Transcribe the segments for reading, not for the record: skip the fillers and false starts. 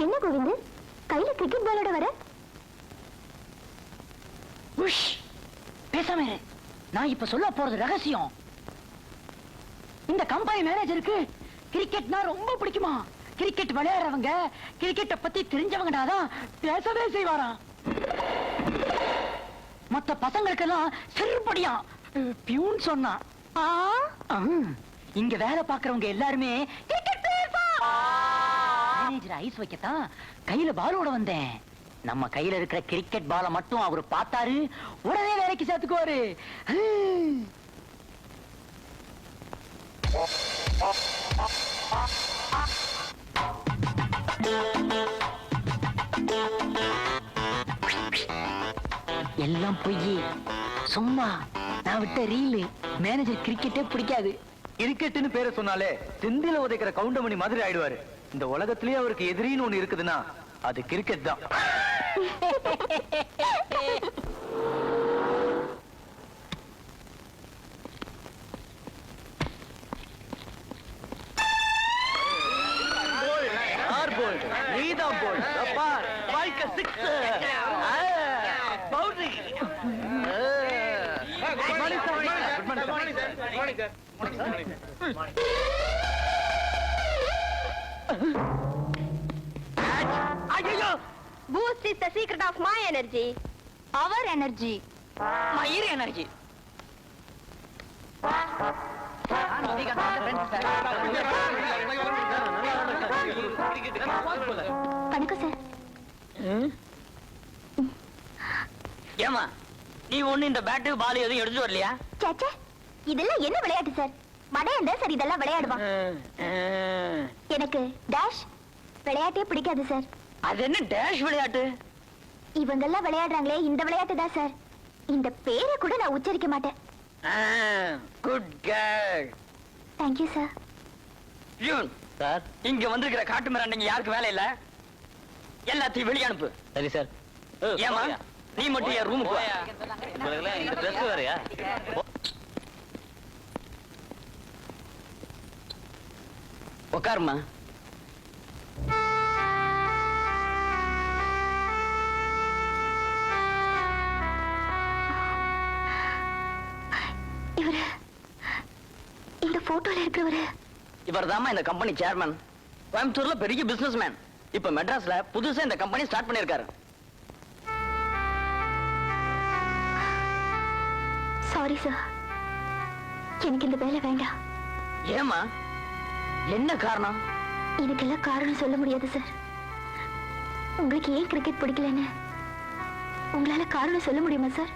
என்ன கோவிந்து கையில கிரிக்கெட் பாலோட வர? பேசாம நான் இப்ப சொல்ல போறது ரகசியம். இந்த கம்பெனி மேனேஜருக்கு கிரிக்கெட்னா ரொம்ப பிடிக்குமா. கிரிக்கெட் விளையாடுறவங்க கிரிக்கெட்ட பத்தி தெரிஞ்சவங்கடாதான் பேசவே செய்வாராம். மத்த பசங்களுக்கெல்லாம் செருப்படியா பியூன் சொன்னா. இங்க வேலை பாக்குறவங்க எல்லாருமே கிரிக்கெட் மேனேஜர் ஐஸ் வைக்கத்தான் கையில பாலோட வந்தேன். நம்ம கையில இருக்கிற கிரிக்கெட் பால மட்டும் அவரு பார்த்தாரு, உடனே வேலைக்கு சேர்த்துக்குவாரு. எல்லாம் பொய், சும்மா நான் விட்ட ரீலு. மேனேஜர் கிரிக்கெட்டே பிடிக்காது. கிரிக்கெட்னு பேரை சொன்னாலே செந்தில உதைக்கிற கவுண்டமணி மாதிரி ஆயிடுவாரு. இந்த உலகத்திலேயே அவருக்கு எதிரின்னு ஒண்ணு இருக்குதுன்னா அது கிரிக்கெட் தான். நீதான் போல் வாழ்க்கை six boundary. Boost is the secret of my energy. Our energy. My energy. வணக்கம் சார். ஏமா நீ ஒண்ணு இந்த பேட்டு பால் எதுவும் எடுத்து வரலையா? சேச்சே, இதெல்லாம் என்ன விளையாட்டு சார்? மடையண்டா சார் இதெல்லாம் விளையாடுவான். எனக்கு டேஷ் விளையாட்டே பிடிக்காது சார். அது என்ன டேஷ் விளையாட்டு? இவங்கெல்லாம் விளையாடுறாங்களே இந்த விளையாட்டு தான் சார். இந்த பேரை கூட நான் உச்சரிக்க மாட்டேன். Good girl. Thank you sir. யூன் சார், இங்க வந்திருக்கிற காட்டு மிராண்டிங்க யாருக்கு வேலை இல்ல, எல்லாத்தையும் வெளியே அனுப்பு. சரி சார். ஏமா நீ மட்டும் என் ரூமுக்கு வா. இந்த ட்ரெஸ் வேறயா? உட்காருமா. இவரு இந்த போட்டோல இருக்கிறவரு? இவர்தாம்மா இந்த கம்பெனி சேர்மன். கோயம்புத்தூர்ல பெரிய பிசினஸ் மேன். இப்ப மெட்ராஸ்ல புதுசா இந்த கம்பெனி ஸ்டார்ட் பண்ணிருக்காரு. சாரி சார், எனக்கு இந்த வேலை வேண்டாம். ஏமா என்ன காரணம்? எனக்கெல்லாம் காரணம் சொல்ல முடியாது சார். உங்களுக்கு ஏன் கிரிக்கெட் பிடிக்கலன்னு உங்களால காரணம் சொல்ல முடியுமா சார்?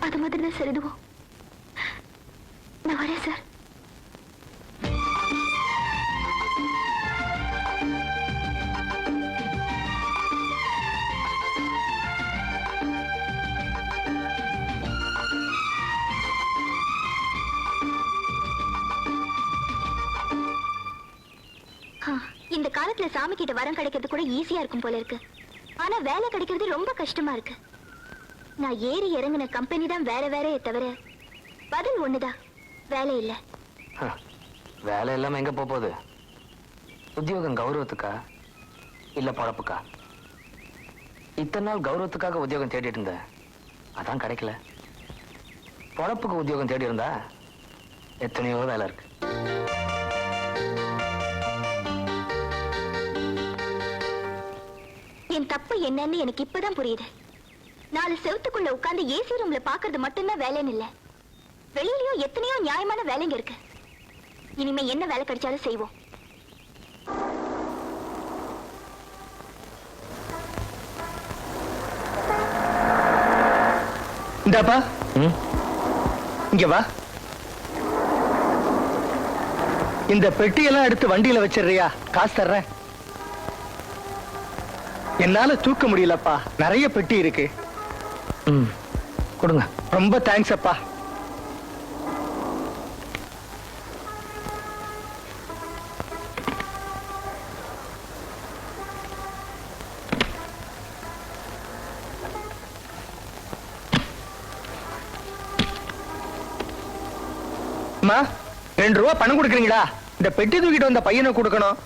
அது மாதிரி தான் சார் இதுவும். நான் வரேன் சார். இந்த காலத்துல சாமி கிட்ட வரம் கிடைக்கிறது கூட ஈஸியா இருக்கும் போல இருக்கு. ஆனா வேலை கிடைக்கிறது ரொம்ப கஷ்டமா இருக்கு. நான் ஏறி இறங்கின கம்பெனி தான் வேற வேறே தவிர பதில் ஒண்ணுதான், வேலை இல்ல. வேலை இல்லாம எங்க போகுது? உத்தியோகம் கௌரவத்துக்கா இல்ல பொழப்புக்கா? இத்தனை நாள் கௌரவத்துக்காக உத்தியோகம் தேடிட்டு இருந்தேன், அதான் கிடைக்கல. பொழப்புக்கு உத்தியோகம் தேடி இருந்தா எத்தனையோ வேலை இருக்கு. என் தப்பு என்னன்னு எனக்கு இப்பதான் புரியுது. 4 செவத்துக்குள்ள உட்கார்ந்து ஏசி ரூம்ல பாக்குறது மட்டும்தான் வேலைன்னு இல்ல, வெளியிலயும் எத்தனையோ நியாயமான வேலைங்க இருக்கு. இனிமே என்ன வேலை கிடைச்சாலும் செய்வோம். இந்தாப்பா, இங்க வா. இந்த பெட்டியெல்லாம் எடுத்து வண்டியில வச்சிடுறியா? காசு தர்றேன். என்னால தூக்க முடியலப்பா, நிறைய பெட்டி இருக்கு. கொடுங்க. ரொம்ப தேங்க்ஸ் அப்பா. அம்மா, 2 ரூபா பணம் கொடுக்குறீங்களா? இந்த பெட்டி தூக்கிட்டு வந்த பையனை கொடுக்கணும்.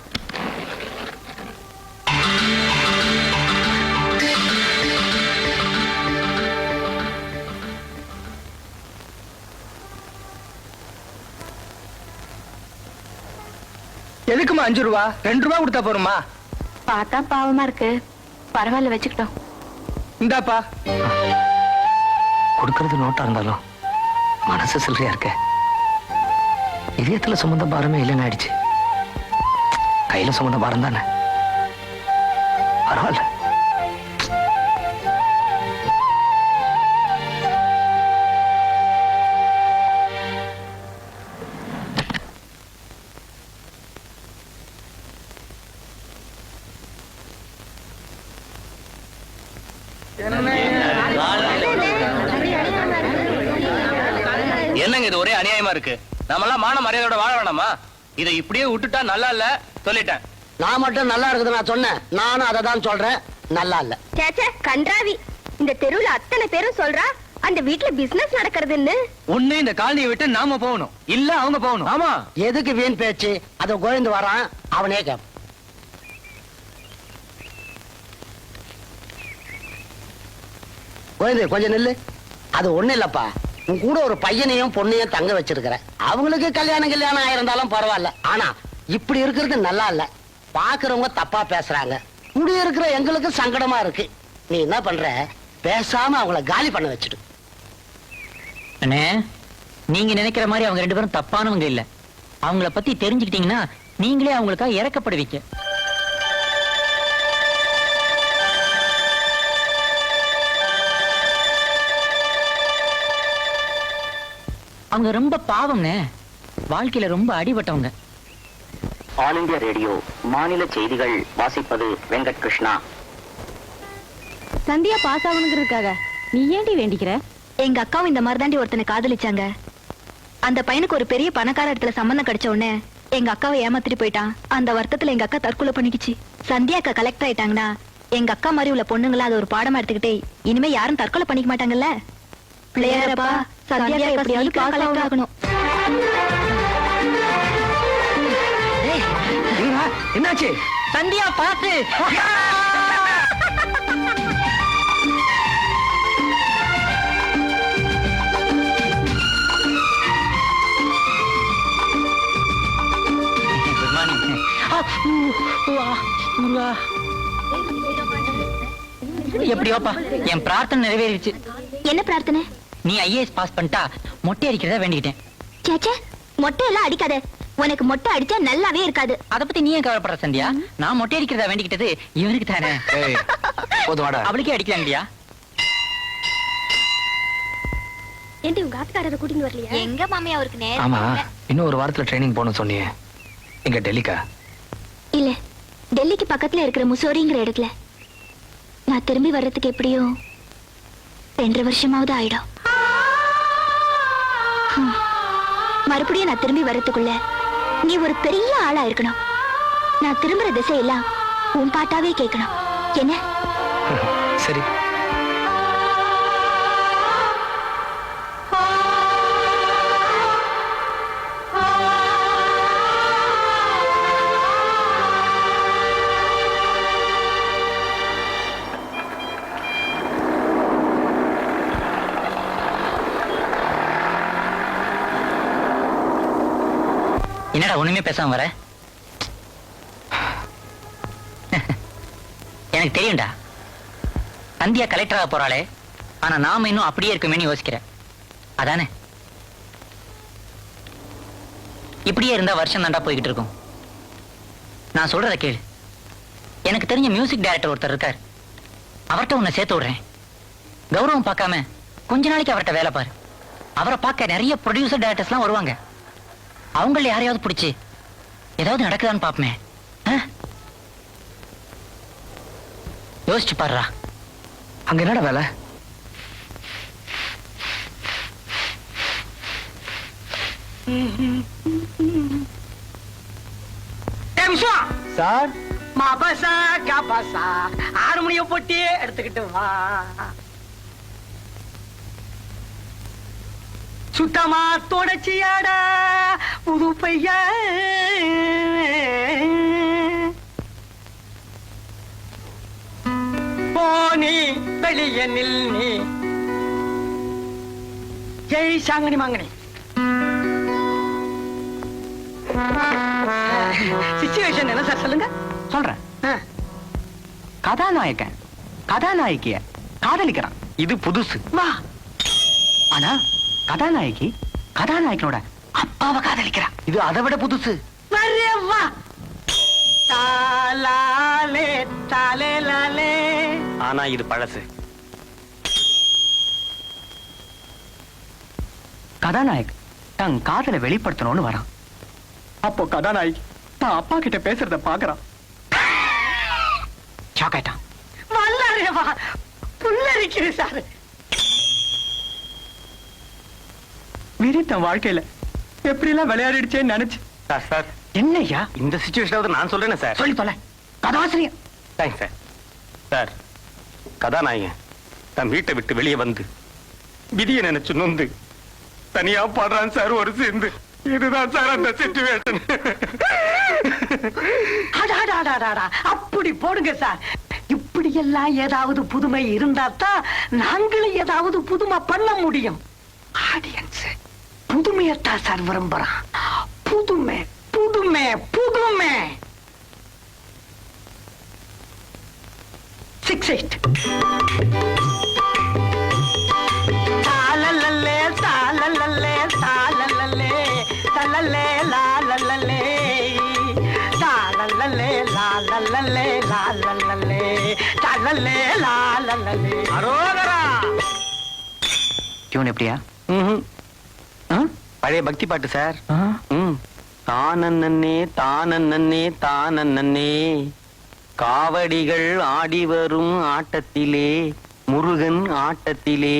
எதுக்குமா 5 ரூபா? 2 ரூபா கொடுத்தா போருமா? பார்த்தா பாவமா இருக்கு, பரவாயில்ல வச்சுக்கிட்டோம். இந்தாப்பா. கொடுக்கறது நோட்டா இருந்தாலும் மனசு சில்லறையா இருக்க. இதயத்துல சுமந்த பாரமே இல்லைன்னு ஆயிடுச்சு. கையில சுமந்த பாரம் தானே, பரவாயில்ல. என்னங்க இது ஒரே அநியாயமா இருக்கு? நாமெல்லாம் மான மரியாதையோட வாழ வேணாமா? இதை இப்படியே விட்டுட்டா நல்லா இல்ல சொல்லிட்டேன். நான் மட்டும் நல்லா இருக்குது நான் சொன்னேன், நானும் அதை தான் சொல்றேன், நல்லா இல்ல. சேச்சே கன்றாவி, இந்த தெருவுல அத்தனை பேரும் சொல்றா அந்த வீட்டுல பிசினஸ் நடக்கிறதுன்னு. ஒண்ணு இந்த காலனியை விட்டு நாம போகணும், இல்ல அவங்க போகணும். ஆமா. எதுக்கு வீண் பேச்சு? அத கோவிந்து வரான், அவனே கேப். கோவிந்து கொஞ்சம் நில்லு. அது ஒண்ணு இல்லப்பா, உன் கூட ஒரு பையனையும் பொண்ணையும் தங்க வச்சிருக்கிற. அவங்களுக்கு கல்யாணம் ஆயிருந்தாலும் பரவாயில்ல. ஆனா இப்படி இருக்கிறது நல்லா இல்ல. பாக்குறவங்க தப்பா பேசுறாங்க, குடி இருக்கிற எங்களுக்கு சங்கடமா இருக்கு. நீ என்ன பண்ற, பேசாம அவங்கள காலி பண்ண வச்சிடு. அண்ணே, நீங்க நினைக்கிற மாதிரி அவங்க 2 பேரும் தப்பானவங்க இல்ல. அவங்கள பத்தி தெரிஞ்சுக்கிட்டீங்கன்னா நீங்களே அவங்களுக்காக இறக்கப்படுவீங்க. அவங்க ரொம்ப பாவம்னே, வாழ்க்கையில ரொம்ப அடிபட்டவங்க. ஆல் இந்தியா ரேடியோ மாநில செய்திகள் வாசிப்பது வெங்கட் கிருஷ்ணா. சந்தியா பாஸ் ஆகணுங்கிறதுக்காக நீ ஏண்டி வேண்டிக்கிற? எங்க அக்காவும் இந்த மாதிரி தாண்டி ஒருத்தனை காதலிச்சாங்க. அந்த பையனுக்கு ஒரு பெரிய பணக்கார இடத்துல சம்பந்தம் கிடைச்ச உடனே எங்க அக்காவை ஏமாத்திட்டு போயிட்டான். அந்த வருத்தத்துல எங்க அக்கா தற்கொலை பண்ணிக்கிச்சு. சந்தியா அக்கா கலெக்டர் ஆயிட்டாங்கன்னா எங்க அக்கா மாதிரி உள்ள பொண்ணுங்களா அது ஒரு பாடமா எடுத்துக்கிட்டே இனிமே யாரும் தற்கொலை பண்ணிக்க மாட்டாங்கல்ல. பிள்ளையாரப்பா, சந்தியா எப்படியாவது கலெக்டர் ஆகணும். என்னாச்சு? சந்தியா பாத்து. Good morning. எப்படியோப்பா என் பிரார்த்தனை நிறைவேறிடுச்சு. என்ன பிரார்த்தனை? நீ ஐஏஎஸ் பாஸ் பண்ணிட்டா மொட்டை அடிக்கிறதா வேண்டிக்கிட்டேன். சேச்சே, மொட்டை எல்லாம் அடிக்காத. உனக்கு மொட்டை அடிச்சா நல்லாவே இருக்காது. அத பத்தி நீ ஏன் கவலைப்படுற சந்தியா? நான் மொட்டை அடிக்கிறதா வேண்டிக்கிட்டது இவனுக்கு தானே. அவளுக்கே அடிக்கலாங்கடியா? ஏண்டி உங்க ஆத்துக்காரரை கூட்டிட்டு வரலையா? எங்க மாமி அவருக்கு நேரம். ஆமா, இன்னும் ஒரு வாரத்துல ட்ரைனிங் போகணும் சொன்னியே. எங்க டெல்லிக்கா? இல்ல, டெல்லிக்கு பக்கத்துல இருக்கிற முசோரிங்கிற இடத்துல. நான் திரும்பி வர்றதுக்கு எப்படியும் 2.5 வருஷமாவது ஆயிடும். மறுபடியும் நான் திரும்பி வர்றதுக்குள்ள நீ ஒரு பெரிய ஆளா இருக்கணும். நான் திரும்புற திசையெல்லாம் உன் பாட்டாவே கேட்கணும். என்ன? சரி. என்னடா ஒண்ணுமே பேசாம வர? எனக்கு தெரியும்டா, சந்தியா கலெக்டராக போறாளே, ஆனா நாம இன்னும் அப்படியே இருக்குமேன்னு யோசிக்கிறேன். அதானே? இப்படியே இருந்தா வருஷம் தாண்டா போய்கிட்டு இருக்கும். நான் சொல்றத கேளு. எனக்கு தெரிஞ்ச மியூசிக் டைரக்டர் ஒருத்தர் இருக்கார். அவர்கிட்ட உன்னை சேர்த்து விடுறேன். கௌரவம் பார்க்காம கொஞ்ச நாளைக்கு அவர்கிட்ட வேலை பாரு. அவரை பார்க்க நிறைய ப்ரொடியூசர் டைரக்டர்ஸ்லாம் வருவாங்க. அவங்கள யாரையாவது பிடிச்சு ஏதாவது நடக்குதான்னு பாப்பமே. யோசிச்சு பாருடா. அங்க என்னடா வேலை? சார், மாபாசா காபாசா ஹார்மோனிய போட்டி எடுத்துக்கிட்டு வா. சுத்தமா தொடச்சியாடா புது பைய. வெளியனில் நீ ஜெய் சாங்கனி மாங்கனி. சிச்சுவேஷன் என்ன சார் சொல்லுங்க. சொல்றேன். கதாநாயகன் கதாநாயகிய காதலிக்கிறான், இது புதுசு. வா. ஆனா கதாநாயகி கதாநாயகனோட அப்பாவை காதலிக்கிறா, இது அதை விட புதுசு. வரே வா. தாலாலே தாலே லாலே. ஆனா இது பழசு. கதாநாயக் தன் காதலை வெளிப்படுத்தணும்னு வரான். அப்போ கதாநாயகி தான் அப்பா கிட்ட பேசுறத பாக்குறான். சாக்காயிட்டான். வல்லாரே வா. புல்லரிக்குது சார். விரி தன் வாழ்க்கையில எப்படி எல்லாம் விளையாடிடுச்சேன்னு நினைச்சு. சார் என்னையா இந்த சிச்சுவேஷனாவது நான் சொல்றேன் சார். சொல்லி தொலை. கதாசிரியர். Thanks sir. சார் கதாநாயகன் தன் வீட்டை விட்டு வெளியே வந்து விதியை நினைச்சு நொந்து தனியா பாடுறான் சார் ஒரு சேர்ந்து. இதுதான் சார் அந்த சிச்சுவேஷன். அப்படி போடுங்க சார். இப்படி எல்லாம் ஏதாவது புதுமை இருந்தாத்தான் நாங்களும் ஏதாவது புதுமை பண்ண முடியும். ஆடியன்ஸ் புதுமையத்தான் சார் விரும்புறான். புதுமை புதுமை புதுமை. 6-8. தாலலல்லே தாலலல்லே தாலலல்லே தலல்லே லாலலல்லே தாலலல்லே லாலலல்லே லாலலல்லே தலல்லே லாலலல்லே. அரோகரா. டியூன் எப்படியா? பழைய பக்தி பாட்டு சார். தானன்னே தானன்னே தானன்னே காவடிகள் ஆடி வரும் ஆட்டத்திலே முருகன் ஆட்டத்திலே.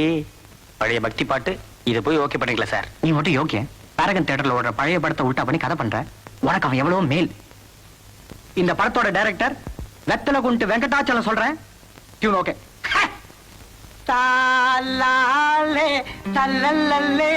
பழைய பக்தி பாட்டு. இதை போய் ஓகே பண்ணிக்கலாம் சார். நீ மட்டும் யோக்கிய பேரகன் தியேட்டர்ல ஓடுற பழைய படத்தை உல்டா பண்ணி கதை பண்ற. உனக்கு அவன் எவ்வளவு மேல். இந்த படத்தோட டைரக்டர் வெத்தல குண்டு வெங்கடாச்சலம் சொல்றேன். Tune okay. தாலாலே தலலல்லே